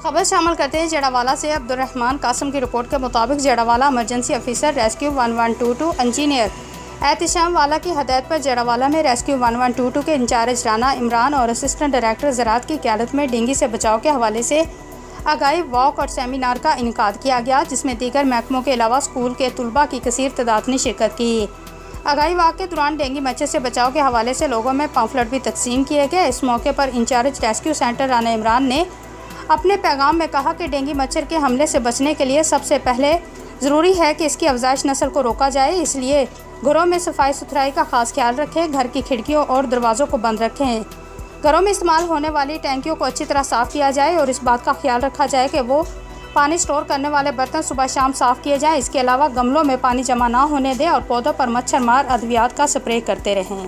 खबर शामिल करते हैं जेड़ावाला से। अब्दुर्रहमान कासिम की रिपोर्ट के मुताबिक Jerawala emergency officer rescue 1122 engineer Ehtisham वाला की हदायत पर जेड़ावाला में रेस्क्यू 1122 के इंचार्ज राना इमरान और असिस्टेंट डायरेक्टर ज़राअत की क़यादत में डेंगू से बचाव के हवाले से आगाही वॉक और सेमिनार का इनेकाद किया गया, जिसमें दीगर महकमों के अलावा स्कूल के तलबा की कसीर तादाद ने शिरकत की। आगाही वॉक के दौरान डेंगू मच्छर से बचाव के हवाले से लोगों में पम्फलेट भी तकसीम किए गए। इस मौके पर in charge rescue centre Rana Imran ने अपने पैगाम में कहा कि डेंगू मच्छर के हमले से बचने के लिए सबसे पहले ज़रूरी है कि इसकी अफजाइश नस्ल को रोका जाए, इसलिए घरों में सफाई सुथराई का खास ख्याल रखें, घर की खिड़कियों और दरवाज़ों को बंद रखें, घरों में इस्तेमाल होने वाली टैंकियों को अच्छी तरह साफ़ किया जाए और इस बात का ख्याल रखा जाए कि वो पानी स्टोर करने वाले बर्तन सुबह शाम साफ़ किए जाएँ। इसके अलावा गमलों में पानी जमा ना होने दें और पौधों पर मच्छर मार अद्वियात का स्प्रे करते रहें।